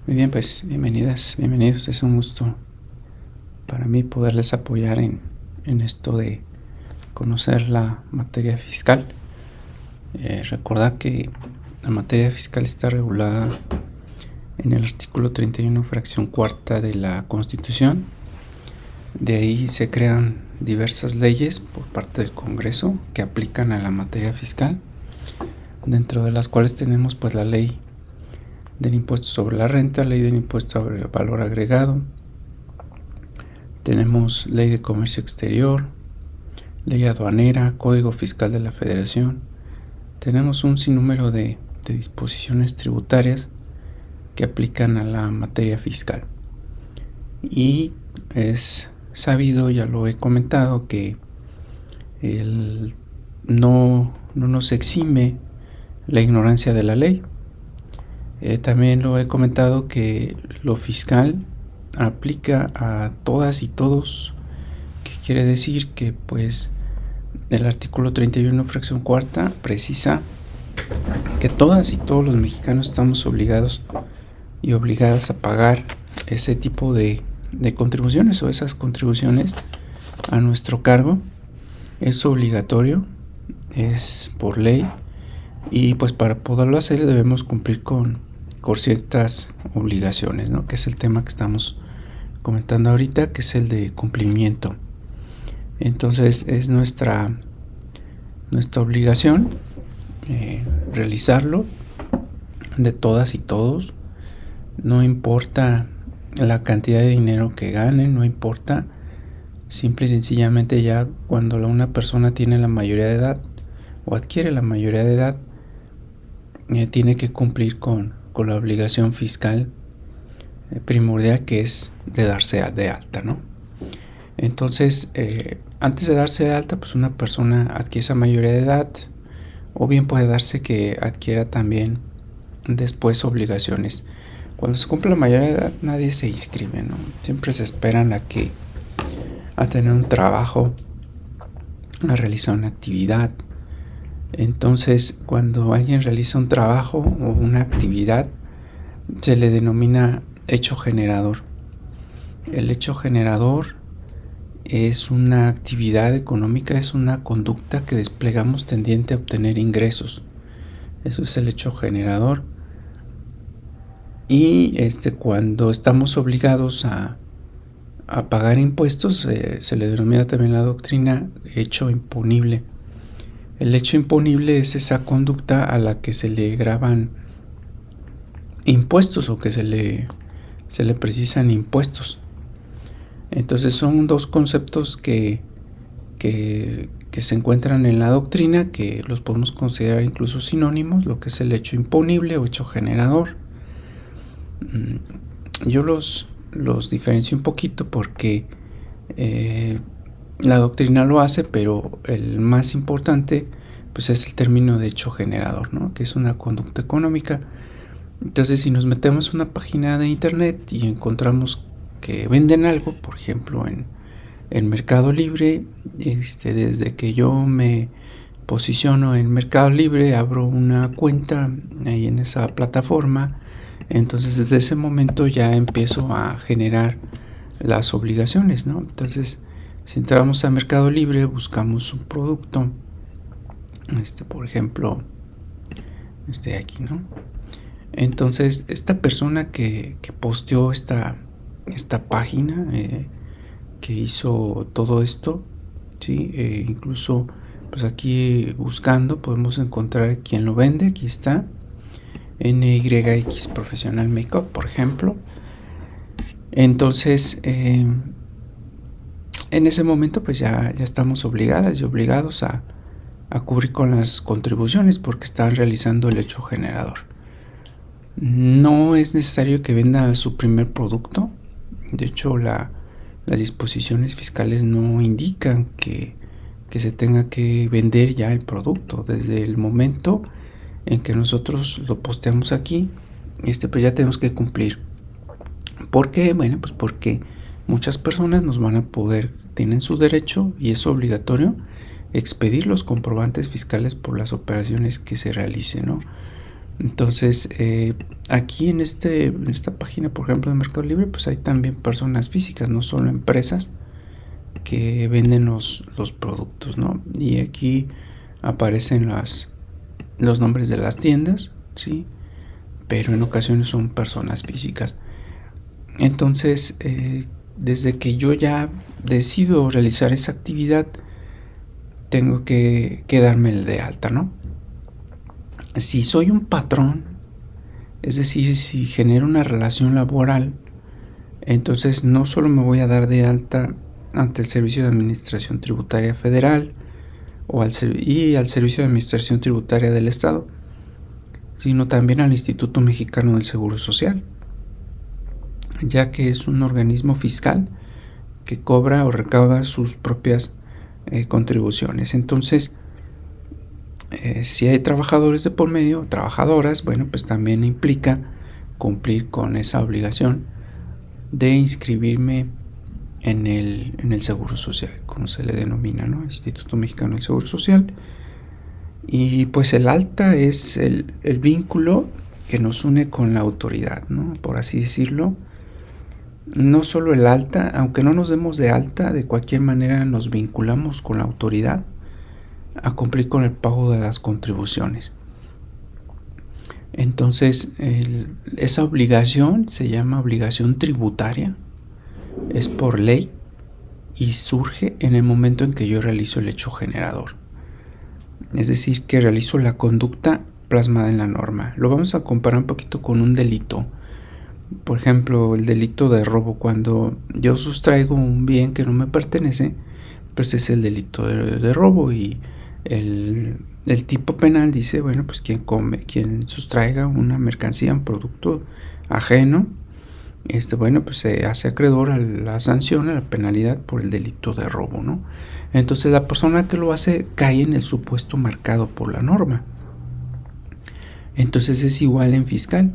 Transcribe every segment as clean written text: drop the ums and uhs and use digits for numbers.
Muy bien, pues bienvenidas, bienvenidos. Es un gusto para mí poderles apoyar en esto de conocer la materia fiscal. Recordad que la materia fiscal está regulada en el artículo 31, fracción cuarta de la Constitución. De ahí se crean diversas leyes por parte del Congreso que aplican a la materia fiscal, dentro de las cuales tenemos pues la ley del impuesto sobre la renta, ley del impuesto sobre valor agregado, tenemos ley de comercio exterior, ley aduanera, código fiscal de la Federación. Tenemos un sinnúmero de disposiciones tributarias que aplican a la materia fiscal. Y es sabido, ya lo he comentado, que no nos exime la ignorancia de la ley. También lo he comentado que lo fiscal aplica a todas y todos, que quiere decir que pues el artículo 31 fracción cuarta precisa que todas y todos los mexicanos estamos obligados y obligadas a pagar ese tipo de contribuciones, o esas contribuciones a nuestro cargo. Es obligatorio, es por ley, y pues para poderlo hacer debemos cumplir con ciertas obligaciones, ¿no? Que es el tema que estamos comentando ahorita, que es el de cumplimiento. Entonces es nuestra obligación realizarlo, de todas y todos. No importa la cantidad de dinero que ganen, no importa. Simple y sencillamente, ya cuando una persona tiene la mayoría de edad o adquiere la mayoría de edad, tiene que cumplir con la obligación fiscal primordial, que es de darse de alta, ¿no? Entonces, antes de darse de alta, pues una persona adquiere esa mayoría de edad, o bien puede darse que adquiera también después obligaciones. Cuando se cumple la mayoría de edad, nadie se inscribe, ¿no? Siempre se esperan a tener un trabajo, a realizar una actividad. Entonces, cuando alguien realiza un trabajo o una actividad, se le denomina hecho generador. El hecho generador es una actividad económica, es una conducta que desplegamos tendiente a obtener ingresos. Eso es el hecho generador. Y cuando estamos obligados a pagar impuestos, se le denomina también la doctrina hecho imponible. El hecho imponible es esa conducta a la que se le graban impuestos, o que se le precisan impuestos. Entonces son dos conceptos que se encuentran en la doctrina, que los podemos considerar incluso sinónimos, lo que es el hecho imponible o hecho generador. Yo los diferencio un poquito porque la doctrina lo hace, pero el más importante pues es el término de hecho generador, ¿no? Que es una conducta económica. Entonces, si nos metemos en una página de internet y encontramos que venden algo, por ejemplo en Mercado Libre, desde que yo me posiciono en Mercado Libre, abro una cuenta ahí en esa plataforma. Entonces desde ese momento ya empiezo a generar las obligaciones, ¿no? Entonces, si entramos a Mercado Libre, buscamos un producto, por ejemplo, aquí, ¿no? Entonces, esta persona que posteó esta página, que hizo todo esto, ¿sí? Incluso, pues aquí buscando podemos encontrar quién lo vende. Aquí está, NYX Professional Makeup, por ejemplo. Entonces, en ese momento pues ya estamos obligadas y obligados a cubrir con las contribuciones, porque están realizando el hecho generador. No es necesario que venda su primer producto. De hecho, las disposiciones fiscales no indican que se tenga que vender ya el producto. Desde el momento en que nosotros lo posteamos aquí, pues ya tenemos que cumplir. ¿Por qué? Bueno, pues porque muchas personas nos van a poder, tienen su derecho, y es obligatorio, expedir los comprobantes fiscales por las operaciones que se realicen, ¿no? Entonces, aquí en esta página, por ejemplo, de Mercado Libre, pues hay también personas físicas, no solo empresas que venden los productos, ¿no? Y aquí aparecen los nombres de las tiendas, ¿sí? Pero en ocasiones son personas físicas. Entonces, desde que yo ya decido realizar esa actividad, tengo que darme el de alta, ¿no? Si soy un patrón, es decir, si genero una relación laboral, entonces no solo me voy a dar de alta ante el Servicio de Administración Tributaria Federal y al Servicio de Administración Tributaria del Estado, sino también al Instituto Mexicano del Seguro Social, ya que es un organismo fiscal que cobra o recauda sus propias contribuciones. Entonces, si hay trabajadores de por medio, trabajadoras, bueno, pues también implica cumplir con esa obligación de inscribirme en el Seguro Social, como se le denomina, ¿no? Instituto Mexicano del Seguro Social. Y pues el alta es el vínculo que nos une con la autoridad, ¿no? Por así decirlo. No solo el alta, aunque no nos demos de alta, de cualquier manera nos vinculamos con la autoridad a cumplir con el pago de las contribuciones. Entonces, esa obligación se llama obligación tributaria, es por ley y surge en el momento en que yo realizo el hecho generador. Es decir, que realizo la conducta plasmada en la norma. Lo vamos a comparar un poquito con un delito. Por ejemplo, el delito de robo. Cuando yo sustraigo un bien que no me pertenece, pues es el delito de robo. Y el tipo penal dice, bueno, pues quien sustraiga una mercancía, un producto ajeno, bueno, pues se hace acreedor a la sanción, a la penalidad por el delito de robo, ¿no? Entonces la persona que lo hace cae en el supuesto marcado por la norma. Entonces es igual en fiscal.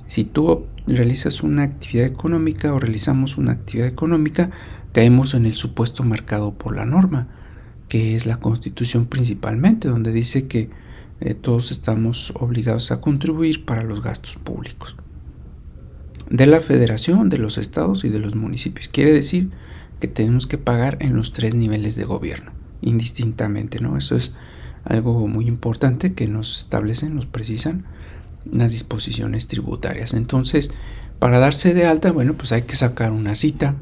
Si tú realizas una actividad económica o realizamos una actividad económica, caemos en el supuesto marcado por la norma, que es la Constitución principalmente, donde dice que todos estamos obligados a contribuir para los gastos públicos de la federación, de los estados y de los municipios. Quiere decir que tenemos que pagar en los 3 niveles de gobierno, indistintamente, ¿no? Eso es algo muy importante que nos establecen, nos precisan las disposiciones tributarias. Entonces, para darse de alta, bueno, pues hay que sacar una cita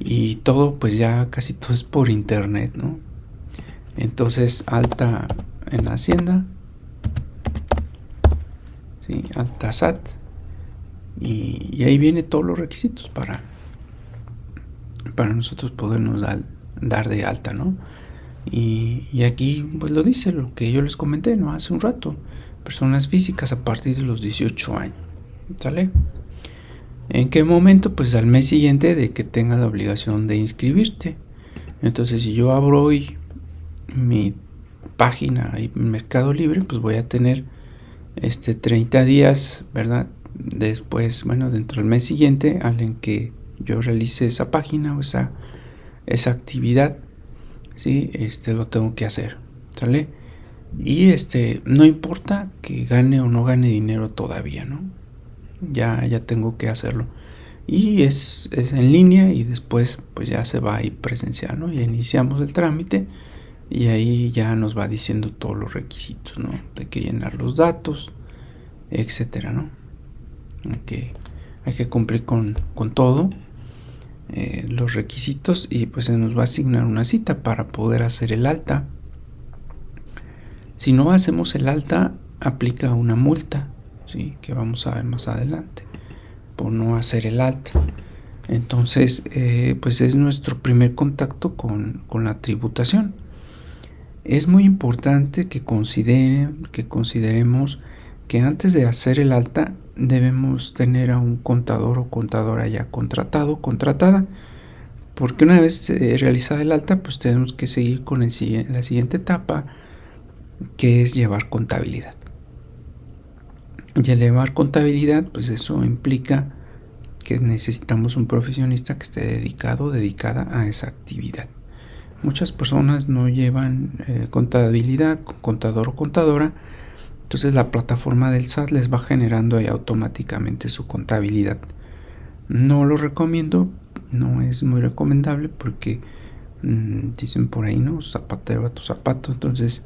y todo, pues ya casi todo es por internet, ¿no? Entonces, alta en Hacienda, ¿sí? Alta SAT, y ahí viene todos los requisitos para nosotros podernos dar de alta, ¿no? Y aquí pues lo dice lo que yo les comenté, ¿no? Hace un rato, personas físicas a partir de los 18 años, ¿sale? ¿En qué momento? Pues al mes siguiente de que tengas la obligación de inscribirte. Entonces, si yo abro hoy mi página en Mercado Libre, pues voy a tener 30 días, ¿verdad? Después, bueno, dentro del mes siguiente, al en que yo realice esa página o esa actividad, ¿sí? Lo tengo que hacer, ¿sale? Y no importa que gane o no gane dinero todavía, ¿no? Ya tengo que hacerlo. Y es en línea y después pues ya se va a ir presencial, ¿no? Ya iniciamos el trámite y ahí ya nos va diciendo todos los requisitos, ¿no? Hay que llenar los datos, etcétera, ¿no? Hay que cumplir con todo, los requisitos, y pues se nos va a asignar una cita para poder hacer el alta. Si no hacemos el alta, aplica una multa, ¿sí? Que vamos a ver más adelante, por no hacer el alta. Entonces, pues es nuestro primer contacto con la tributación. Es muy importante que consideremos que antes de hacer el alta debemos tener a un contador o contadora ya contratado, contratada, porque una vez realizada el alta, pues tenemos que seguir con la siguiente etapa, que es llevar contabilidad. Y al llevar contabilidad, pues eso implica que necesitamos un profesionista que esté dedicada a esa actividad. Muchas personas no llevan contabilidad, contador o contadora, Entonces la plataforma del SAT les va generando ahí automáticamente su contabilidad. No lo recomiendo, no es muy recomendable porque dicen por ahí, ¿no? Zapatero a tu zapato. Entonces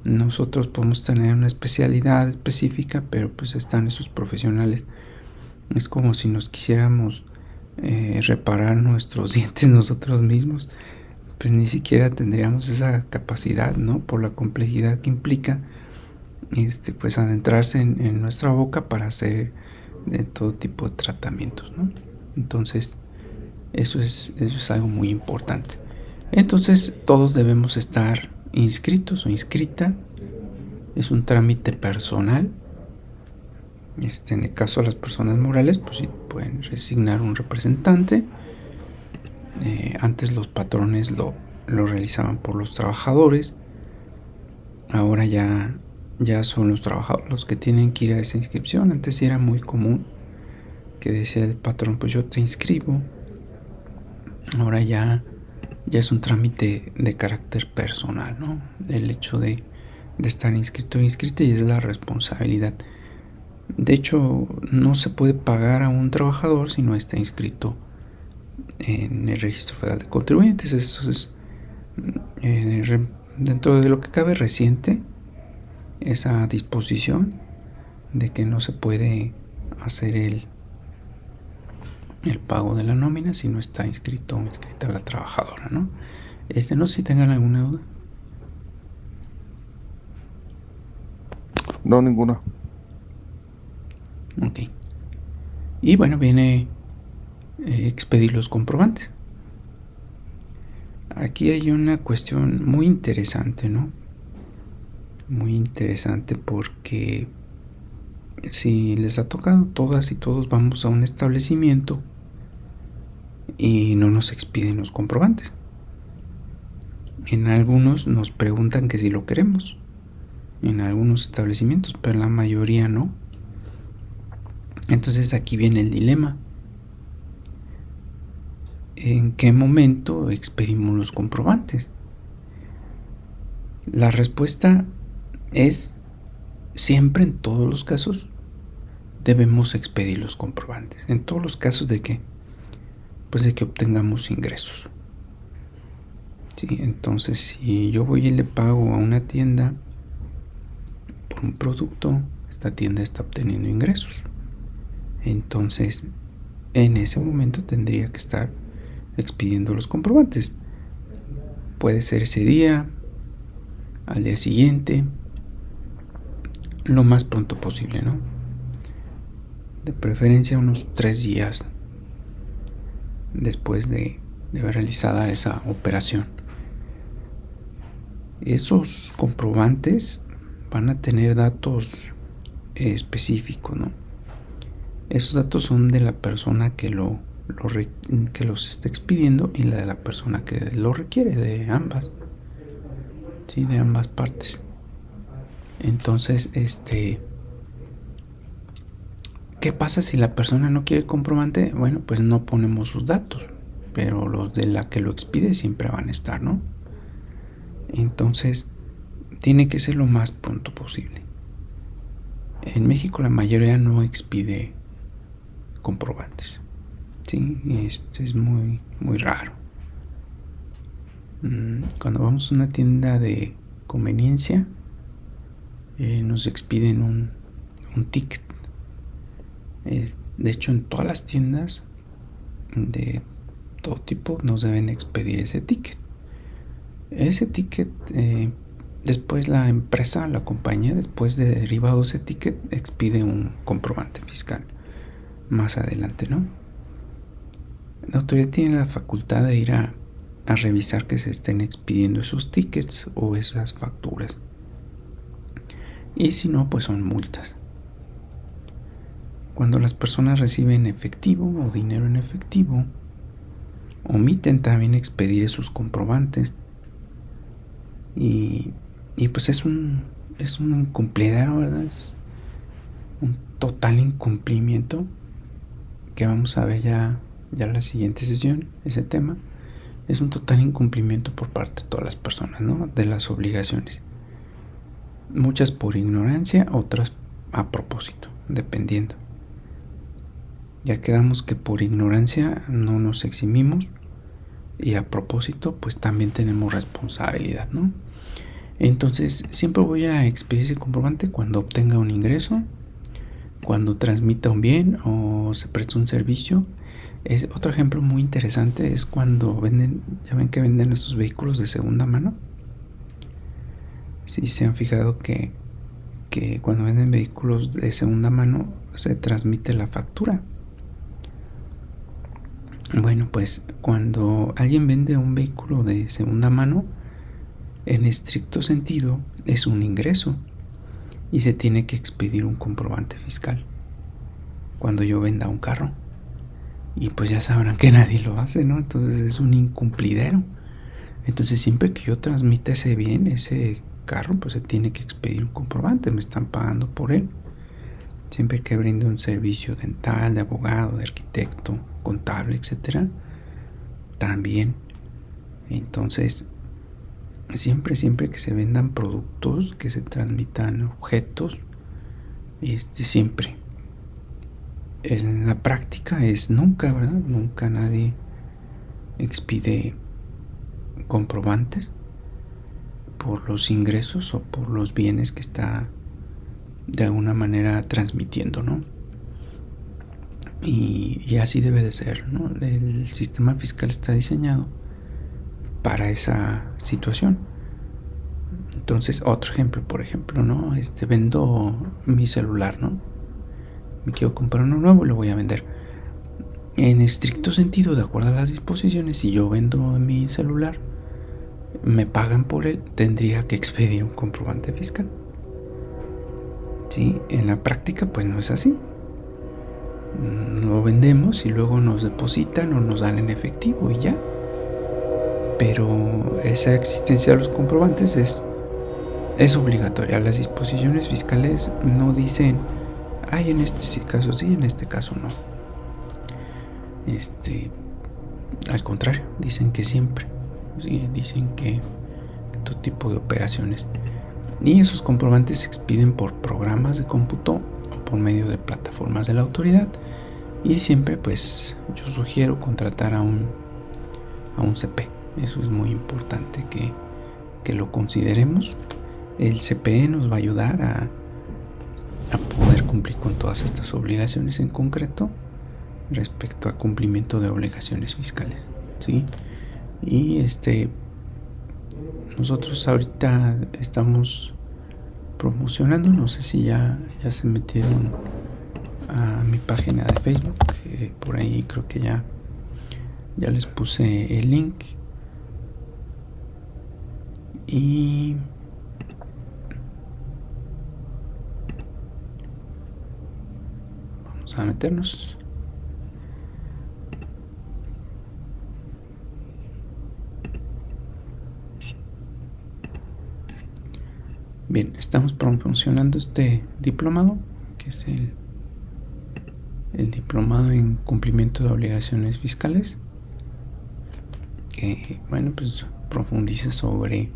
nosotros podemos tener una especialidad específica, pero pues están esos profesionales. Es como si nos quisiéramos reparar nuestros dientes nosotros mismos, pues ni siquiera tendríamos esa capacidad, ¿no? Por la complejidad que implica pues adentrarse en nuestra boca para hacer de todo tipo de tratamientos, ¿no? Entonces eso es algo muy importante. Entonces todos debemos estar inscritos o inscrita. Es un trámite personal. En el caso de las personas morales, pues sí pueden designar un representante. Antes los patrones lo realizaban por los trabajadores. Ahora ya son los trabajadores los que tienen que ir a esa inscripción. Antes era muy común que decía el patrón, pues yo te inscribo. Ahora ya es un trámite de carácter personal, ¿no? El hecho de estar inscrito o inscrita, y es la responsabilidad. De hecho, no se puede pagar a un trabajador si no está inscrito en el Registro Federal de Contribuyentes. Eso es dentro de lo que cabe reciente, esa disposición de que no se puede hacer el pago de la nómina si no está inscrito o inscrita la trabajadora, ¿no? No sé si tengan alguna duda. No, ninguna. Ok. Y bueno, viene expedir los comprobantes. Aquí hay una cuestión muy interesante, ¿no? Muy interesante porque si les ha tocado, todas y todos vamos a un establecimiento y no nos expiden los comprobantes. En algunos nos preguntan que si lo queremos, en algunos establecimientos, pero en la mayoría no. Entonces aquí viene el dilema. ¿En qué momento expedimos los comprobantes? La respuesta es siempre, en todos los casos, debemos expedir los comprobantes. En todos los casos de que, pues de que obtengamos ingresos. ¿Sí? Entonces, si yo voy y le pago a una tienda por un producto, esta tienda está obteniendo ingresos. Entonces, en ese momento tendría que estar expidiendo los comprobantes. Puede ser ese día, al día siguiente, lo más pronto posible, ¿no? De preferencia unos 3 días después de haber realizada esa operación. Esos comprobantes van a tener datos específicos, ¿no? Esos datos son de la persona que que los está expidiendo y la de la persona que lo requiere, de ambas. Sí, de ambas partes. Entonces, ¿qué pasa si la persona no quiere el comprobante? Bueno, pues no ponemos sus datos, pero los de la que lo expide siempre van a estar, ¿no? Entonces, tiene que ser lo más pronto posible. En México la mayoría no expide comprobantes. Sí, es muy, muy raro. Cuando vamos a una tienda de conveniencia, nos expiden un ticket. De hecho, en todas las tiendas de todo tipo nos deben expedir ese ticket. Ese ticket, después la empresa, la compañía, después de derivado ese ticket, expide un comprobante fiscal más adelante, ¿no? La autoridad tiene la facultad de ir a revisar que se estén expidiendo esos tickets o esas facturas. Y si no, pues son multas. Cuando las personas reciben efectivo o dinero en efectivo, omiten también expedir esos comprobantes. Y pues es un incumplidero, ¿verdad? Es un total incumplimiento que vamos a ver ya en la siguiente sesión, ese tema. Es un total incumplimiento por parte de todas las personas, ¿no? De las obligaciones. Muchas por ignorancia, otras a propósito, dependiendo. Ya quedamos que por ignorancia no nos eximimos y a propósito pues también tenemos responsabilidad, ¿no? Entonces siempre voy a expedir ese comprobante cuando obtenga un ingreso, cuando transmita un bien o se presta un servicio. Otro ejemplo muy interesante es cuando venden, ya ven que venden estos vehículos de segunda mano. Si se han fijado que cuando venden vehículos de segunda mano se transmite la factura. Bueno, pues cuando alguien vende un vehículo de segunda mano, en estricto sentido es un ingreso y se tiene que expedir un comprobante fiscal cuando yo venda un carro. Y pues ya sabrán que nadie lo hace, ¿no? Entonces es un incumplidero. Entonces siempre que yo transmita ese bien, ese carro, pues se tiene que expedir un comprobante, me están pagando por él. Siempre que brinde un servicio dental, de abogado, de arquitecto, contable, etcétera, también. Entonces, siempre que se vendan productos, que se transmitan objetos, siempre. En la práctica es nunca, ¿verdad? Nunca nadie expide comprobantes por los ingresos o por los bienes que está de alguna manera transmitiendo, ¿no? Y así debe de ser, ¿no? El sistema fiscal está diseñado para esa situación. Entonces, otro ejemplo, por ejemplo, ¿no? Vendo mi celular, ¿no? Me quiero comprar uno nuevo y lo voy a vender. En estricto sentido, de acuerdo a las disposiciones, si yo vendo mi celular, me pagan por él, tendría que expedir un comprobante fiscal. ¿Sí? En la práctica, pues no es así. Lo vendemos y luego nos depositan o nos dan en efectivo y ya. Pero esa existencia de los comprobantes es obligatoria. Las disposiciones fiscales no dicen, ay, en este caso sí, en este caso no. Al contrario, dicen que siempre. ¿Sí? Dicen que todo tipo de operaciones. Y esos comprobantes se expiden por programas de cómputo o por medio de plataformas de la autoridad. Y siempre, pues, yo sugiero contratar a un CP. Eso es muy importante que lo consideremos. El CPE nos va a ayudar a poder cumplir con todas estas obligaciones en concreto respecto a cumplimiento de obligaciones fiscales, ¿sí? Y nosotros ahorita estamos promocionando, no sé si ya se metieron a mi página de Facebook, por ahí creo que ya les puse el link. Y vamos a meternos. Bien, estamos promocionando este diplomado, que es el diplomado en cumplimiento de obligaciones fiscales, que, bueno, pues profundiza sobre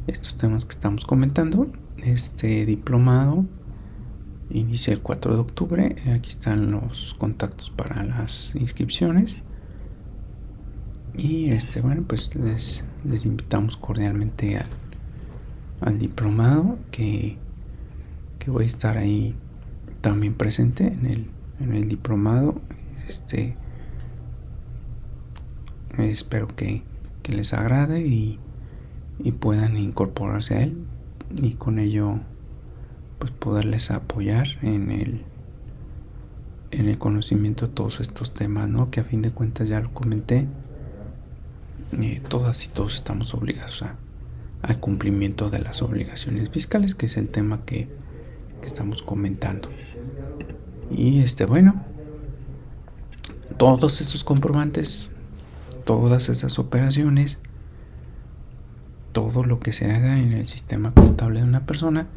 estos temas que estamos comentando. Este diplomado inicia el 4 de octubre. Aquí están los contactos para las inscripciones. Y bueno, pues les invitamos cordialmente al diplomado, que voy a estar ahí también presente en el diplomado. Espero que les agrade y puedan incorporarse a él, y con ello pues poderles apoyar en el conocimiento de todos estos temas, ¿no? Que a fin de cuentas, ya lo comenté, todas y todos estamos obligados al cumplimiento de las obligaciones fiscales, que es el tema que estamos comentando. Y bueno, todos esos comprobantes, todas esas operaciones, todo lo que se haga en el sistema contable de una persona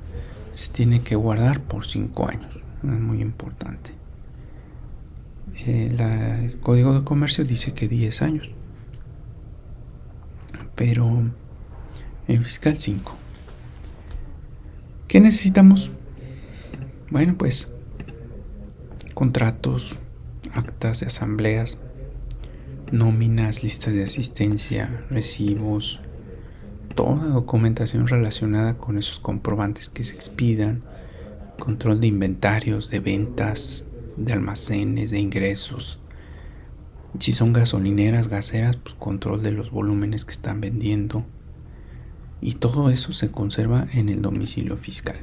se tiene que guardar por 5 años. Es muy importante. El Código de Comercio dice que 10 años, pero en fiscal 5. ¿Qué necesitamos? Bueno, pues contratos, actas de asambleas, nóminas, listas de asistencia, recibos, toda documentación relacionada con esos comprobantes que se expidan, control de inventarios, de ventas, de almacenes, de ingresos. Si son gasolineras, gaseras, pues control de los volúmenes que están vendiendo. Y todo eso se conserva en el domicilio fiscal.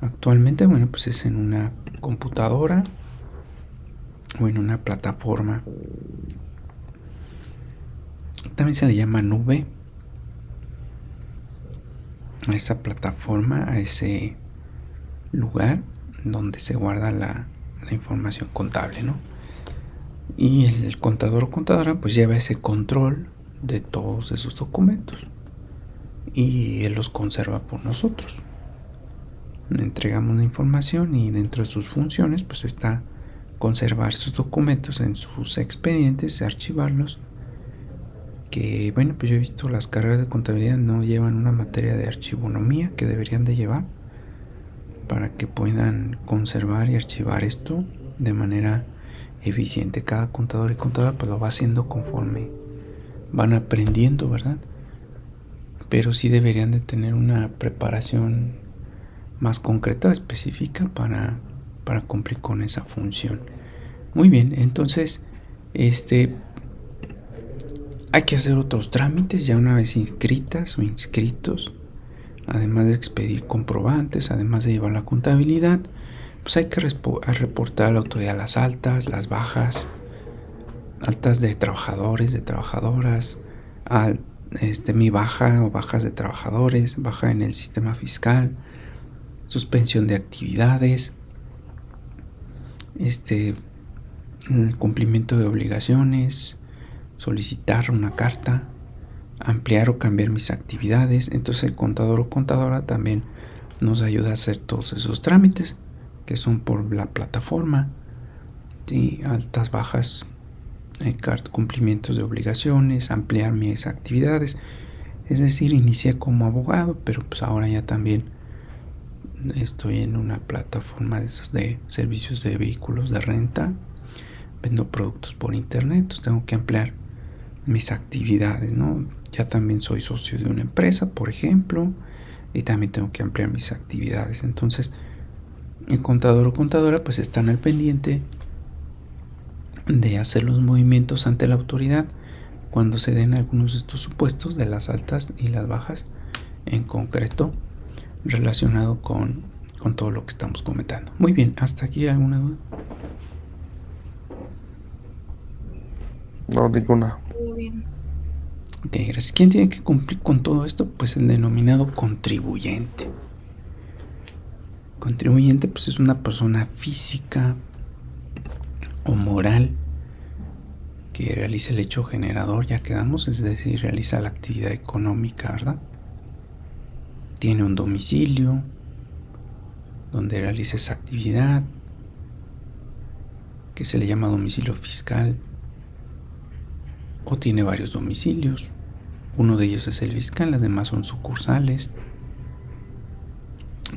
Actualmente, bueno, pues es en una computadora o en una plataforma. También se le llama nube a esa plataforma, a ese lugar donde se guarda la información contable, ¿no? Y el contador o contadora pues lleva ese control de todos esos documentos y él los conserva por nosotros. Le entregamos la información y dentro de sus funciones pues está conservar sus documentos en sus expedientes, archivarlos. Que bueno, pues yo he visto las carreras de contabilidad no llevan una materia de archivonomía que deberían de llevar para que puedan conservar y archivar esto de manera eficiente. Cada contador y contadora pues lo va haciendo conforme van aprendiendo, ¿verdad? Pero sí deberían de tener una preparación más concreta o específica para cumplir con esa función. Muy bien, entonces hay que hacer otros trámites ya una vez inscritas o inscritos, además de expedir comprobantes, además de llevar la contabilidad, pues hay que reportar a la autoridad las altas, las bajas, altas de trabajadores, de trabajadoras, mi baja o bajas de trabajadores, baja en el sistema fiscal, suspensión de actividades, el cumplimiento de obligaciones, solicitar una carta, ampliar o cambiar mis actividades. Entonces el contador o contadora también nos ayuda a hacer todos esos trámites que son por la plataforma, ¿sí? Altas, bajas, cumplimientos de obligaciones, ampliar mis actividades. Es decir, inicié como abogado, pero pues ahora ya también estoy en una plataforma de esos de servicios de vehículos de renta, vendo productos por internet, entonces tengo que ampliar mis actividades, ¿no? Ya también soy socio de una empresa, por ejemplo, y también tengo que ampliar mis actividades. Entonces el contador o contadora pues están al pendiente de hacer los movimientos ante la autoridad cuando se den algunos de estos supuestos de las altas y las bajas, en concreto relacionado con todo lo que estamos comentando. Muy bien, ¿hasta aquí alguna duda? No, ninguna. Todo bien. Ok, gracias. ¿Quién tiene que cumplir con todo esto? Pues el denominado contribuyente. Contribuyente pues es una persona física o moral que realiza el hecho generador, ya quedamos, es decir, realiza la actividad económica, ¿verdad? Tiene un domicilio donde realiza esa actividad, que se le llama domicilio fiscal, o tiene varios domicilios. Uno de ellos es el fiscal, las demás son sucursales.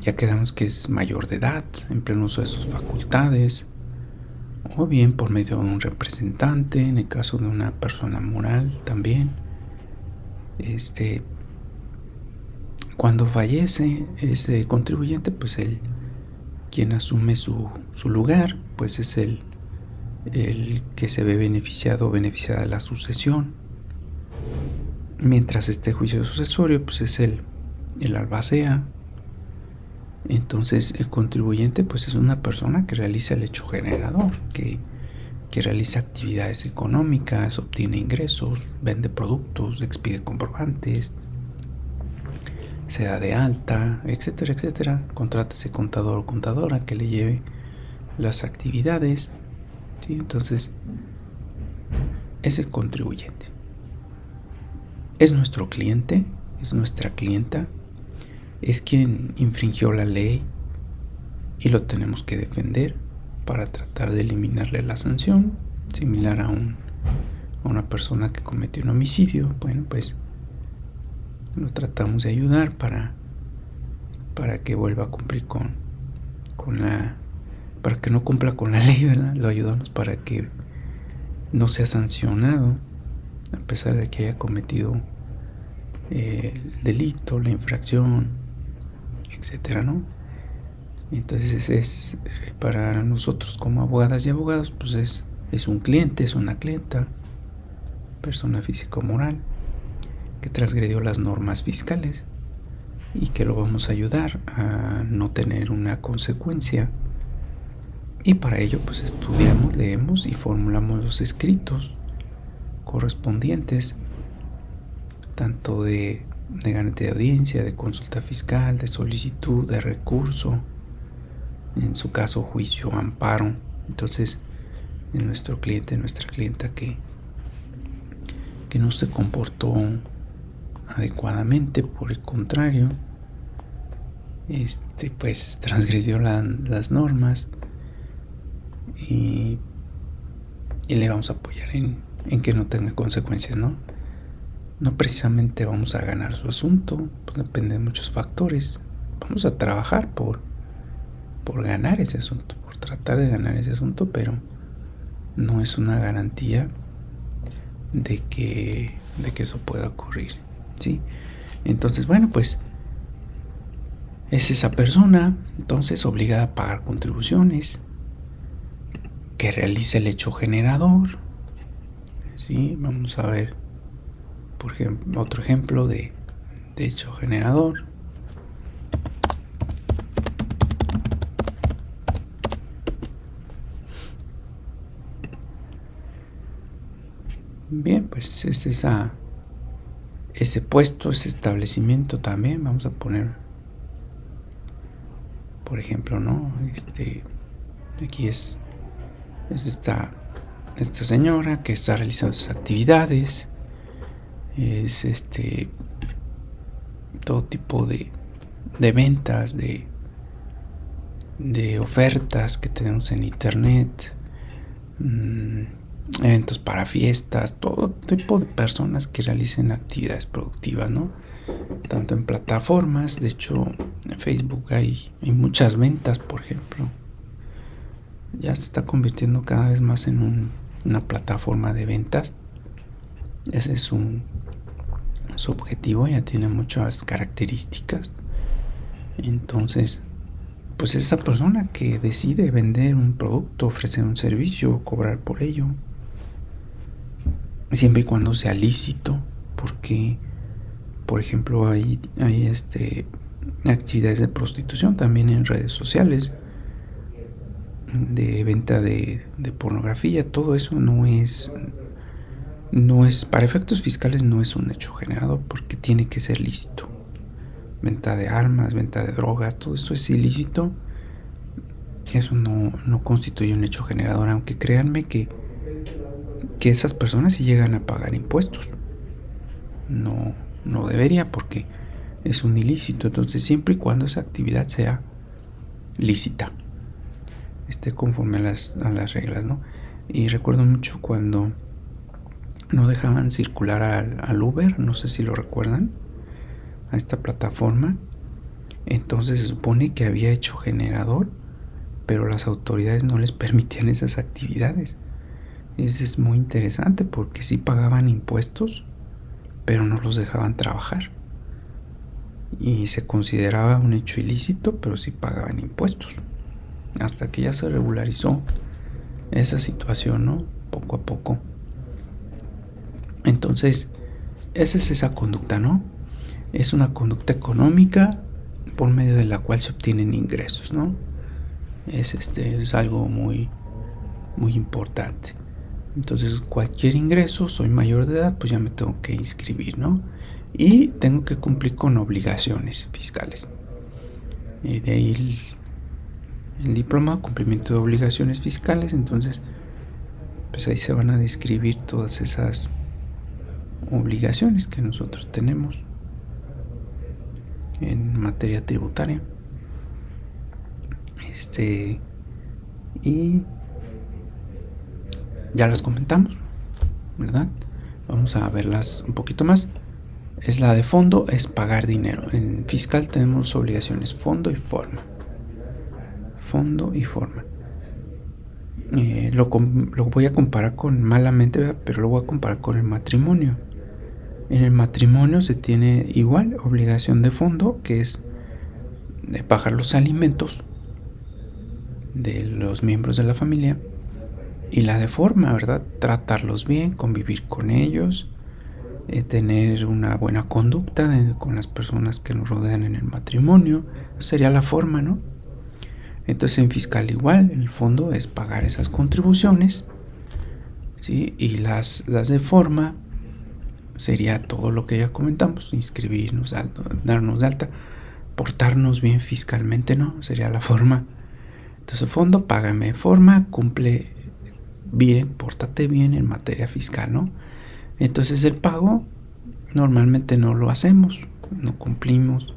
Ya quedamos que es mayor de edad, en pleno uso de sus facultades, o bien por medio de un representante, en el caso de una persona moral también. Cuando fallece ese contribuyente, pues quien asume su lugar, pues es el que se ve beneficiado o beneficiada de la sucesión. Mientras este juicio sucesorio, pues es el albacea. Entonces el contribuyente pues es una persona que realiza el hecho generador, que realiza actividades económicas, obtiene ingresos, vende productos, expide comprobantes, se da de alta, etcétera, etcétera. Contrata ese contador o contadora que le lleve las actividades, ¿sí? Entonces es el contribuyente. Es nuestro cliente, es nuestra clienta, es quien infringió la ley y lo tenemos que defender para tratar de eliminarle la sanción, similar a una persona que cometió un homicidio. Bueno, pues lo tratamos de ayudar para para que vuelva a cumplir para que no cumpla con la ley, ¿verdad? Lo ayudamos para que no sea sancionado a pesar de que haya cometido el delito, la infracción, etcétera, ¿no? Entonces es para nosotros como abogadas y abogados, pues es un cliente, es una clienta, persona física o moral, que transgredió las normas fiscales y que lo vamos a ayudar a no tener una consecuencia. Y para ello pues estudiamos, leemos y formulamos los escritos correspondientes, tanto de garantía de audiencia, de consulta fiscal, de solicitud, de recurso, en su caso juicio, amparo. Entonces en nuestro cliente, nuestra clienta que no se comportó adecuadamente, por el contrario, pues transgredió las normas, y le vamos a apoyar en que no tenga consecuencias, ¿no? No precisamente vamos a ganar su asunto, pues depende de muchos factores. Vamos a trabajar por ganar ese asunto, por tratar de ganar ese asunto, pero no es una garantía de que eso pueda ocurrir, ¿sí? Entonces, bueno, pues es esa persona, entonces obligada a pagar contribuciones, que realice el hecho generador, ¿sí? Vamos a ver, por ejemplo, otro ejemplo de hecho generador. Bien, pues es ese puesto, ese establecimiento también. Vamos a poner, por ejemplo, ¿no? Aquí es esta señora que está realizando sus actividades. Es todo tipo de ventas, de ofertas que tenemos en internet, eventos para fiestas, todo tipo de personas que realicen actividades productivas, ¿no? Tanto en plataformas, de hecho en Facebook hay muchas ventas, por ejemplo. Ya se está convirtiendo cada vez más en una plataforma de ventas. Ese es su objetivo, ya tiene muchas características. Entonces, pues esa persona que decide vender un producto, ofrecer un servicio, cobrar por ello, siempre y cuando sea lícito, porque, por ejemplo, hay actividades de prostitución también en redes sociales, de venta de pornografía. Todo eso no es para efectos fiscales, no es un hecho generado, porque tiene que ser lícito. Venta de armas, venta de drogas, todo eso es ilícito. Eso no constituye un hecho generador, aunque créanme que esas personas sí llegan a pagar impuestos. No debería, porque es un ilícito. Entonces, siempre y cuando esa actividad sea lícita, esté conforme a las reglas, ¿no? Y recuerdo mucho cuando no dejaban circular al Uber, no sé si lo recuerdan, a esta plataforma. Entonces se supone que había hecho generador, pero las autoridades no les permitían esas actividades. Eso es muy interesante, porque sí pagaban impuestos, pero no los dejaban trabajar. Y se consideraba un hecho ilícito, pero sí pagaban impuestos. Hasta que ya se regularizó esa situación, ¿no? Poco a poco. Entonces, esa es esa conducta, ¿no? Es una conducta económica por medio de la cual se obtienen ingresos, ¿no? Es algo muy, muy importante. Entonces, cualquier ingreso, soy mayor de edad, pues ya me tengo que inscribir, ¿no? Y tengo que cumplir con obligaciones fiscales. De ahí el diploma, cumplimiento de obligaciones fiscales. Entonces, pues ahí se van a describir todas esas obligaciones que nosotros tenemos en materia tributaria. Y ya las comentamos, ¿verdad? Vamos a verlas un poquito más. es la de fondo, es pagar dinero. En fiscal tenemos obligaciones fondo y forma. Fondo y forma. Lo voy a comparar con malamente, ¿verdad? Pero lo voy a comparar con el matrimonio. En el matrimonio se tiene igual obligación de fondo, que es de pagar los alimentos de los miembros de la familia, y la de forma, ¿verdad? Tratarlos bien, convivir con ellos, tener una buena conducta con las personas que nos rodean en el matrimonio. Eso sería la forma, ¿no? Entonces en fiscal igual, el fondo es pagar esas contribuciones, ¿sí? Y las de forma sería todo lo que ya comentamos: inscribirnos, darnos de alta, portarnos bien fiscalmente, ¿no? Sería la forma. Entonces fondo, págame. Forma, cumple bien, pórtate bien en materia fiscal, ¿no? Entonces el pago normalmente no lo hacemos, no cumplimos.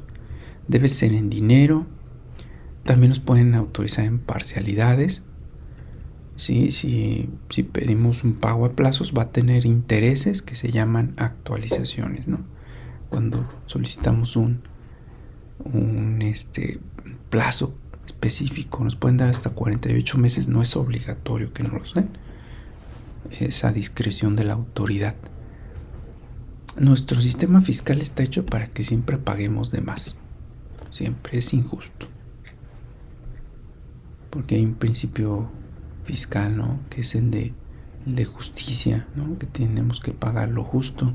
Debe ser en dinero. También nos pueden autorizar en parcialidades. ¿Sí? Si pedimos un pago a plazos, va a tener intereses que se llaman actualizaciones, ¿no? Cuando solicitamos un plazo específico, nos pueden dar hasta 48 meses. No es obligatorio que nos los den, es a discreción de la autoridad. Nuestro sistema fiscal está hecho para que siempre paguemos de más. Siempre es injusto, porque hay un principio fiscal, ¿no? Que es el de justicia, ¿no? Que tenemos que pagar lo justo.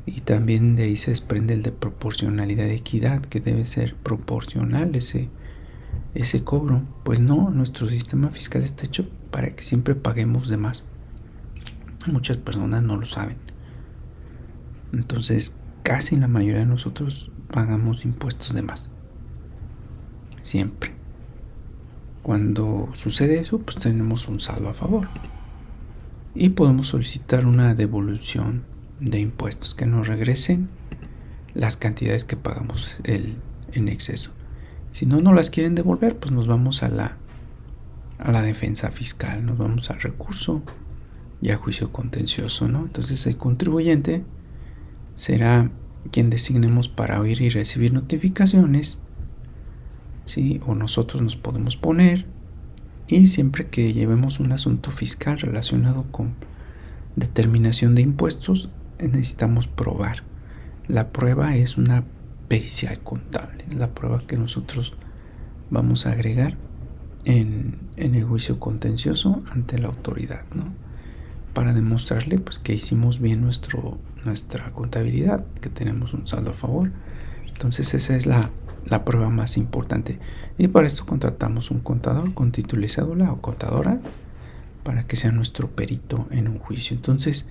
Y también de ahí se desprende el de proporcionalidad y equidad, que debe ser proporcional ese cobro. Pues no, nuestro sistema fiscal está hecho para que siempre paguemos de más. Muchas personas no lo saben. Entonces, casi la mayoría de nosotros pagamos impuestos de más. Siempre. Cuando sucede eso, pues tenemos un saldo a favor. Y podemos solicitar una devolución de impuestos, que nos regresen las cantidades que pagamos en exceso. Si no nos las quieren devolver, pues nos vamos a la defensa fiscal, nos vamos al recurso y a juicio contencioso, ¿no? Entonces el contribuyente será quien designemos para oír y recibir notificaciones, ¿sí? O nosotros nos podemos poner, y siempre que llevemos un asunto fiscal relacionado con determinación de impuestos, necesitamos probar. La prueba es una pericia contable, es la prueba que nosotros vamos a agregar en el juicio contencioso ante la autoridad, ¿no? Para demostrarle, pues, que hicimos bien nuestra contabilidad, que tenemos un saldo a favor. Entonces esa es la prueba más importante, y para esto contratamos un contador con título y cédula, o contadora, para que sea nuestro perito en un juicio. Entonces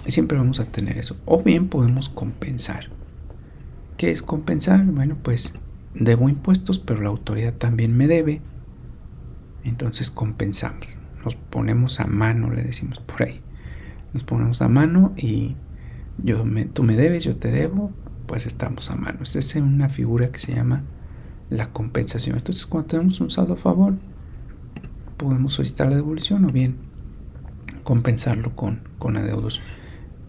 siempre vamos a tener eso. O bien podemos compensar. ¿Qué es compensar? Bueno, pues debo impuestos, pero la autoridad también me debe. Entonces compensamos. Nos ponemos a mano, le decimos por ahí. Nos ponemos a mano y tú me debes, yo te debo, pues estamos a mano. Esa es una figura que se llama la compensación. Entonces, cuando tenemos un saldo a favor, podemos solicitar la devolución o bien compensarlo con adeudos.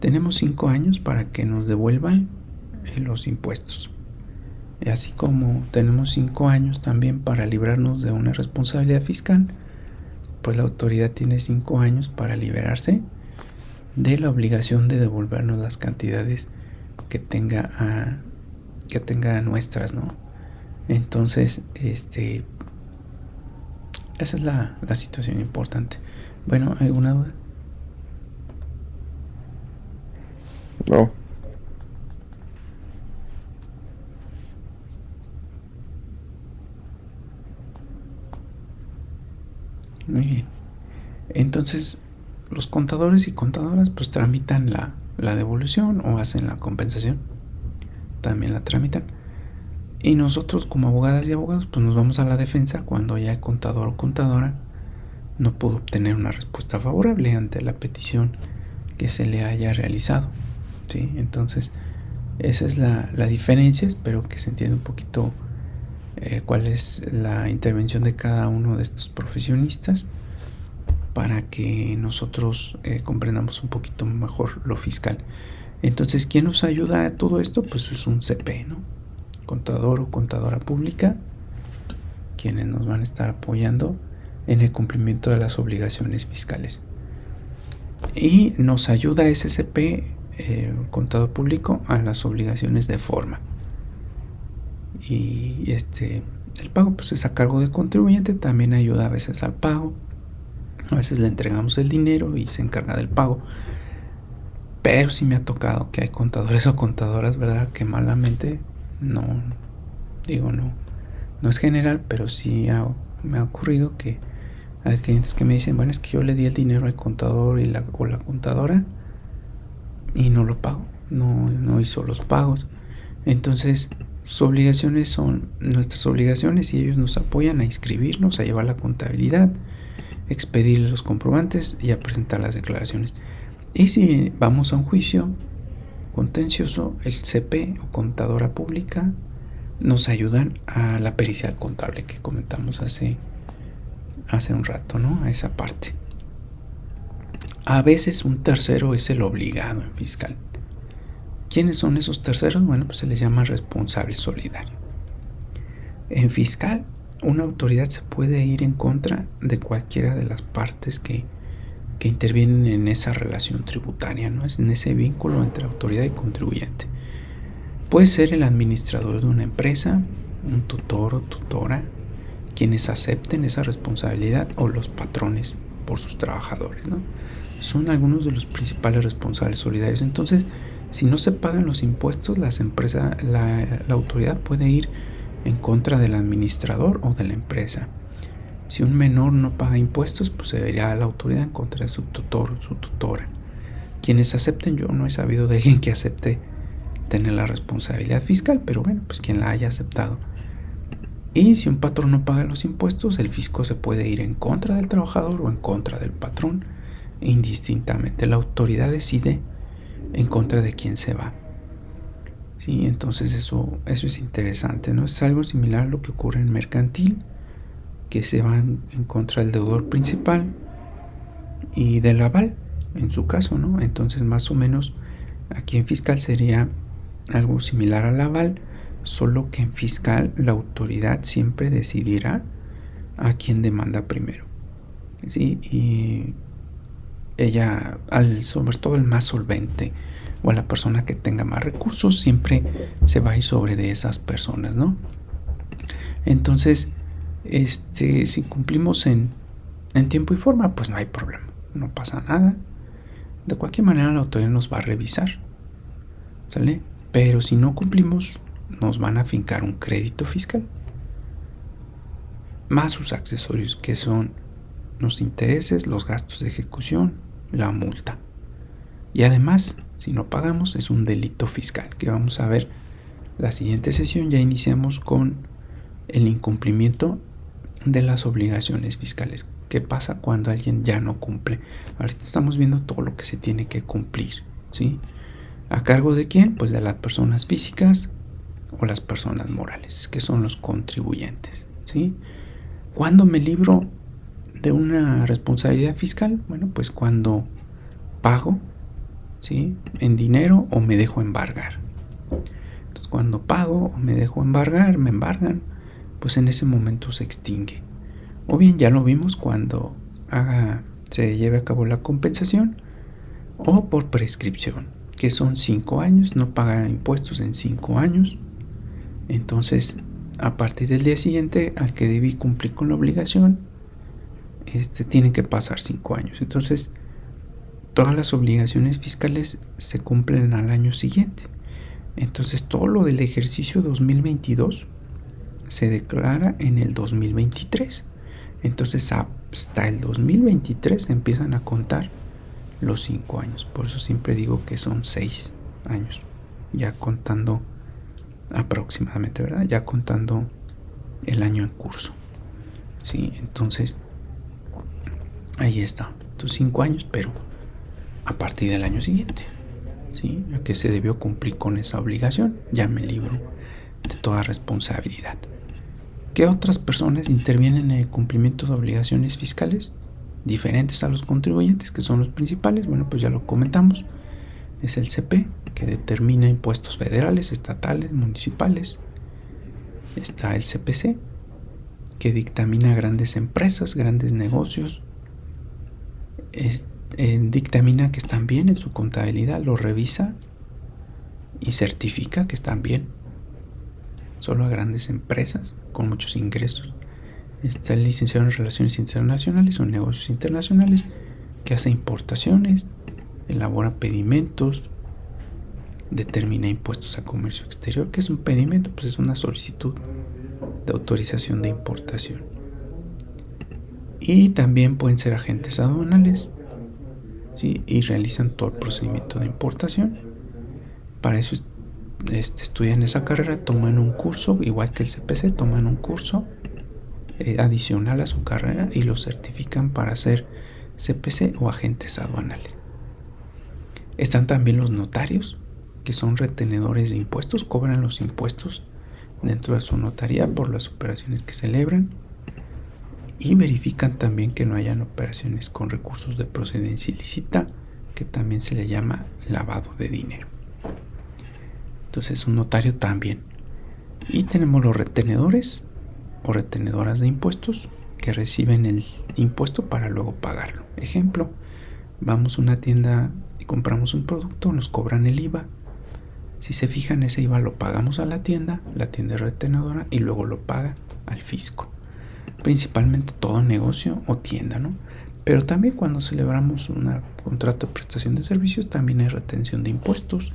Tenemos 5 años para que nos devuelvan los impuestos. Y así como tenemos 5 años también para librarnos de una responsabilidad fiscal, pues la autoridad tiene 5 años para liberarse de la obligación de devolvernos las cantidades que tenga nuestras, ¿no? Entonces, esa es la situación importante. Bueno, ¿alguna duda? No. Muy bien. Entonces, los contadores y contadoras pues tramitan la devolución o hacen la compensación. También la tramitan. Y nosotros, como abogadas y abogados, pues nos vamos a la defensa cuando ya el contador o contadora no pudo obtener una respuesta favorable ante la petición que se le haya realizado, ¿sí? Entonces, esa es la diferencia. Espero que se entienda un poquito cuál es la intervención de cada uno de estos profesionistas, para que nosotros comprendamos un poquito mejor lo fiscal. Entonces, ¿quién nos ayuda a todo esto? Pues es un CP, ¿no? Contador o contadora pública, quienes nos van a estar apoyando en el cumplimiento de las obligaciones fiscales. Y nos ayuda ese CP, contador público, a las obligaciones de forma. Y el pago pues es a cargo del contribuyente, también ayuda a veces al pago. A veces le entregamos el dinero y se encarga del pago. Pero sí me ha tocado que hay contadores o contadoras, ¿verdad?, que malamente, no es general, pero sí me ha ocurrido que hay clientes que me dicen, bueno, es que yo le di el dinero al contador o la contadora y no lo pago, no hizo los pagos. Entonces, sus obligaciones son nuestras obligaciones y ellos nos apoyan a inscribirnos, a llevar la contabilidad, expedir los comprobantes y a presentar las declaraciones. Y si vamos a un juicio contencioso, el CP o contadora pública nos ayudan a la pericial contable que comentamos hace un rato, ¿no? A esa parte. A veces un tercero es el obligado en fiscal. ¿Quiénes son esos terceros? Bueno, pues se les llama responsable solidario. En fiscal, una autoridad se puede ir en contra de cualquiera de las partes que intervienen en esa relación tributaria, ¿no? Es en ese vínculo entre autoridad y contribuyente. Puede ser el administrador de una empresa, un tutor o tutora, quienes acepten esa responsabilidad, o los patrones por sus trabajadores, ¿no? Son algunos de los principales responsables solidarios. Entonces, si no se pagan los impuestos, la autoridad puede ir en contra del administrador o de la empresa. Si un menor no paga impuestos, pues se vería a la autoridad en contra de su tutor o su tutora. Quienes acepten, yo no he sabido de alguien que acepte tener la responsabilidad fiscal, pero bueno, pues quien la haya aceptado. Y si un patrón no paga los impuestos, el fisco se puede ir en contra del trabajador o en contra del patrón, indistintamente. La autoridad decide en contra de quién se va. Sí, entonces eso es interesante, ¿no? Es algo similar a lo que ocurre en mercantil, que se van en contra del deudor principal y del aval, en su caso, ¿no? Entonces, más o menos, aquí en fiscal sería algo similar al aval, solo que en fiscal la autoridad siempre decidirá a quién demanda primero, ¿sí? Y ella, sobre todo el más solvente o a la persona que tenga más recursos, siempre se va a ir sobre de esas personas, ¿no? Entonces, si cumplimos en tiempo y forma, pues no hay problema, no pasa nada. De cualquier manera la autoridad nos va a revisar, ¿sale? Pero si no cumplimos, nos van a fincar un crédito fiscal, más sus accesorios, que son los intereses, los gastos de ejecución, la multa. Y además, si no pagamos, es un delito fiscal, que vamos a ver la siguiente sesión. Ya iniciamos con el incumplimiento de las obligaciones fiscales. ¿Qué pasa cuando alguien ya no cumple? Ahorita estamos viendo todo lo que se tiene que cumplir, ¿sí? ¿A cargo de quién? Pues de las personas físicas o las personas morales, que son los contribuyentes, ¿sí? ¿Cuándo me libro de una responsabilidad fiscal? Bueno, pues cuando pago, ¿sí?, en dinero o me dejo embargar. Entonces, cuando pago o me dejo embargar, me embargan, pues en ese momento se extingue. O bien ya lo vimos cuando se lleve a cabo la compensación, o por prescripción, que son 5 años, no pagar impuestos en 5 años. Entonces, a partir del día siguiente al que debí cumplir con la obligación, tienen que pasar 5 años. Entonces, todas las obligaciones fiscales se cumplen al año siguiente. Entonces, todo lo del ejercicio 2022 se declara en el 2023. Entonces, hasta el 2023 se empiezan a contar los 5 años. Por eso siempre digo que son 6 años, ya contando aproximadamente, ¿verdad? Ya contando el año en curso, ¿sí? Entonces, ahí está, estos 5 años, pero a partir del año siguiente, ¿sí? Ya que se debió cumplir con esa obligación, ya me libro de toda responsabilidad. ¿Qué otras personas intervienen en el cumplimiento de obligaciones fiscales diferentes a los contribuyentes, que son los principales? Bueno, pues ya lo comentamos. es el CP, que determina impuestos federales, estatales, municipales. Está el CPC, que dictamina grandes empresas, grandes negocios. Dictamina que están bien en su contabilidad, lo revisa y certifica que están bien. Solo a grandes empresas con muchos ingresos. Está el licenciado en Relaciones Internacionales o Negocios Internacionales, que hace importaciones, elabora pedimentos, determina impuestos a comercio exterior. ¿Qué es un pedimento? Pues es una solicitud de autorización de importación. Y también pueden ser agentes aduanales, ¿sí? Y realizan todo el procedimiento de importación. Para eso estudian esa carrera, toman un curso, igual que el CPC, toman un curso adicional a su carrera y lo certifican para ser CPC o agentes aduanales. Están también los notarios, que son retenedores de impuestos, cobran los impuestos dentro de su notaría por las operaciones que celebran y verifican también que no hayan operaciones con recursos de procedencia ilícita, que también se le llama lavado de dinero. Entonces un notario también. Y tenemos los retenedores o retenedoras de impuestos, que reciben el impuesto para luego pagarlo. Ejemplo, vamos a una tienda y compramos un producto, nos cobran el IVA. Si se fijan, ese IVA lo pagamos a la tienda es retenedora y luego lo paga al fisco. Principalmente todo negocio o tienda, ¿no? Pero también cuando celebramos un contrato de prestación de servicios, también hay retención de impuestos.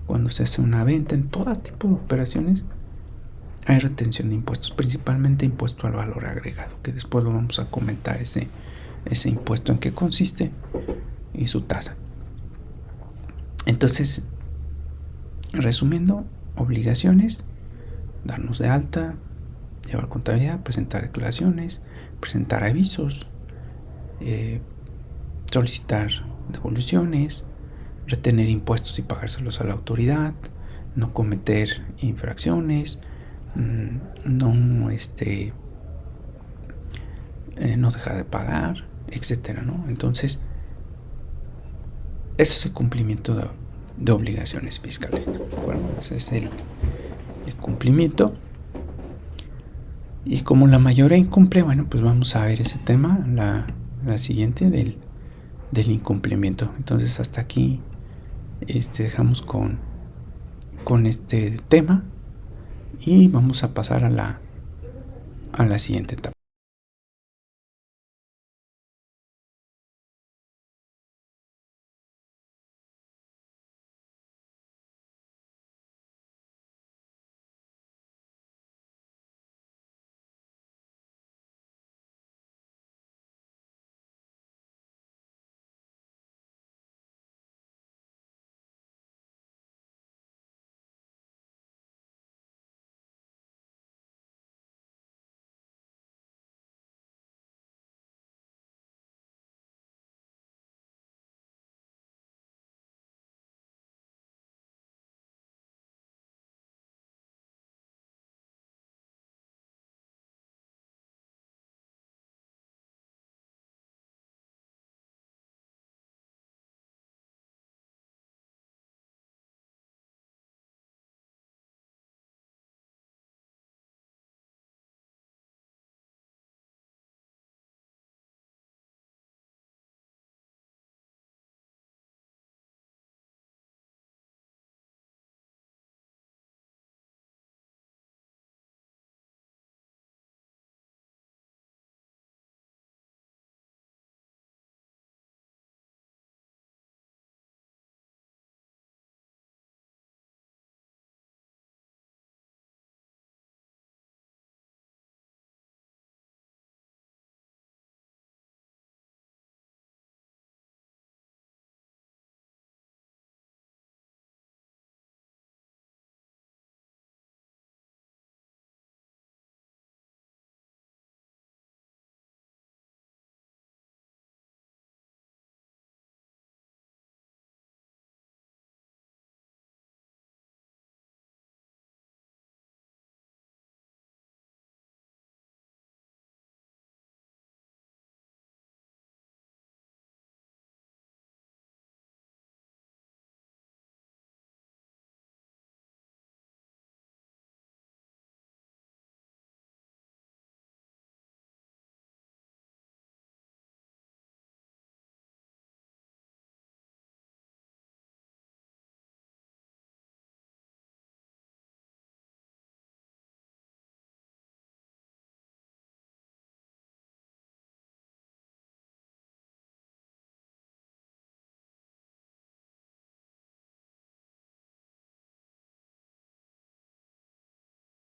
Cuando se hace una venta, en todo tipo de operaciones hay retención de impuestos, principalmente impuesto al valor agregado, que después lo vamos a comentar ese impuesto en qué consiste y su tasa. Entonces, resumiendo, obligaciones: darnos de alta, llevar contabilidad, presentar declaraciones, presentar avisos, solicitar devoluciones, retener impuestos y pagárselos a la autoridad, no cometer infracciones, no dejar de pagar, etcétera, ¿no? Entonces, eso es el cumplimiento de obligaciones fiscales, ¿de acuerdo? Ese es el cumplimiento. Y como la mayoría incumple, bueno, pues vamos a ver ese tema, la siguiente del incumplimiento. Entonces hasta aquí dejamos con este tema y vamos a pasar a la siguiente etapa.